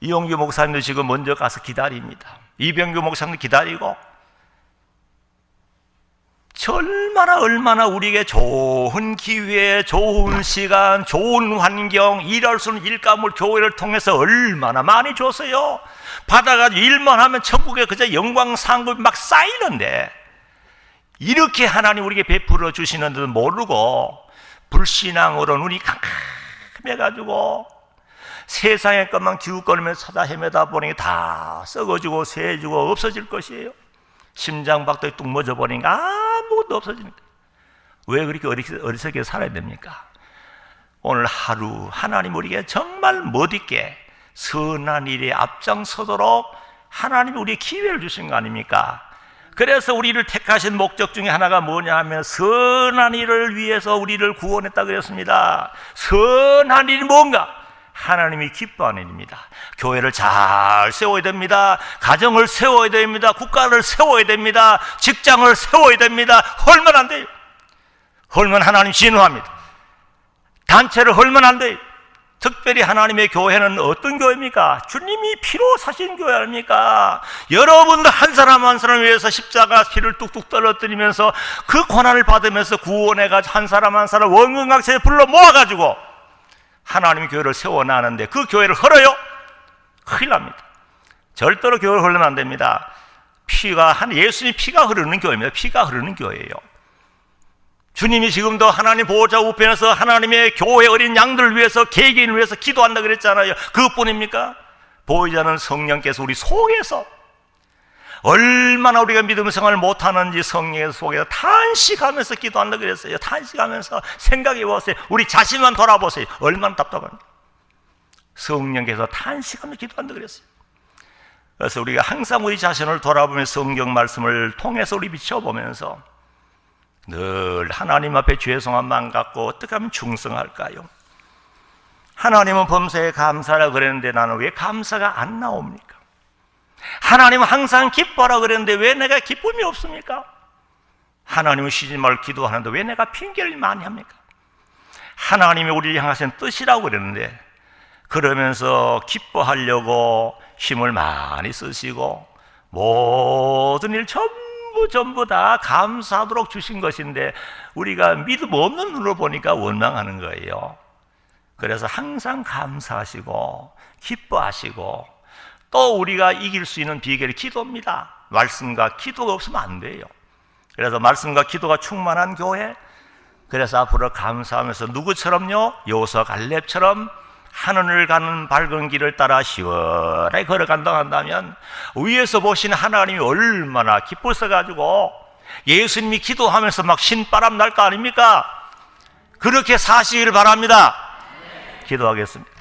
이용규 목사님도 지금 먼저 가서 기다립니다. 이병규 목사님도 기다리고 얼마나 우리에게 좋은 기회, 좋은 시간, 좋은 환경, 일할 수 있는 일감을 교회를 통해서 얼마나 많이 줬어요. 받아가지고 일만 하면 천국에 그저 영광 상급이 막 쌓이는데 이렇게 하나님 우리에게 베풀어 주시는데도 모르고 불신앙으로 눈이 캄캄해가지고 세상의 것만 기웃거리면서 찾아 헤매다 보니 다 썩어지고 새지고 없어질 것이에요. 심장박도에 뚝 멎어버리니까 아무것도 없어집니다. 왜 그렇게 어리석게 살아야 됩니까? 오늘 하루 하나님 우리에게 정말 멋있게 선한 일에 앞장서도록 하나님이 우리에게 기회를 주신 거 아닙니까? 그래서 우리를 택하신 목적 중에 하나가 뭐냐 하면 선한 일을 위해서 우리를 구원했다 그랬습니다. 선한 일이 뭔가? 하나님이 기뻐하는 일입니다. 교회를 잘 세워야 됩니다. 가정을 세워야 됩니다. 국가를 세워야 됩니다. 직장을 세워야 됩니다. 헐면 안 돼요. 헐면 하나님 진노합니다. 단체를 헐면 안 돼요. 특별히 하나님의 교회는 어떤 교회입니까? 주님이 피로 사신 교회 아닙니까? 여러분들 한 사람 한 사람 위해서 십자가 피를 뚝뚝 떨어뜨리면서 그 고난을 받으면서 구원해가지고 한 사람 한 사람 원근각체에 불러 모아가지고 하나님의 교회를 세워나가는데 그 교회를 헐어요? 큰일 납니다. 절대로 교회를 헐면 안 됩니다. 예수님 피가 흐르는 교회입니다. 피가 흐르는 교회예요. 주님이 지금도 하나님 보호자 우편에서 하나님의 교회 어린 양들을 위해서 개개인을 위해서 기도한다 그랬잖아요. 그것뿐입니까? 보호자는 성령께서 우리 속에서 얼마나 우리가 믿음 생활을 못하는지 성령 속에서 탄식하면서 기도한다 그랬어요. 탄식하면서 생각해 보세요. 우리 자신만 돌아보세요. 얼마나 답답합니까? 성령께서 탄식하면서 기도한다 그랬어요. 그래서 우리가 항상 우리 자신을 돌아보며 성경 말씀을 통해서 우리 비춰보면서 늘 하나님 앞에 죄송한 마음 갖고 어떻게 하면 충성할까요? 하나님은 범사에 감사하라 그랬는데 나는 왜 감사가 안 나옵니까? 하나님은 항상 기뻐하라 그랬는데 왜 내가 기쁨이 없습니까? 하나님은 쉬지 말고 기도하는데 왜 내가 핑계를 많이 합니까? 하나님이 우리를 향하신 뜻이라고 그랬는데 그러면서 기뻐하려고 힘을 많이 쓰시고 모든 일 전부 다 감사하도록 주신 것인데 우리가 믿음 없는 눈으로 보니까 원망하는 거예요. 그래서 항상 감사하시고 기뻐하시고, 또 우리가 이길 수 있는 비결이 기도입니다. 말씀과 기도가 없으면 안 돼요. 그래서 말씀과 기도가 충만한 교회, 그래서 앞으로 감사하면서 누구처럼요? 여호수아 갈렙처럼 하늘을 가는 밝은 길을 따라 시원하게 걸어간다고 한다면 위에서 보시는 하나님이 얼마나 기쁘셔가지고 예수님이 기도하면서 막 신바람 날 거 아닙니까? 그렇게 사시길 바랍니다. 기도하겠습니다.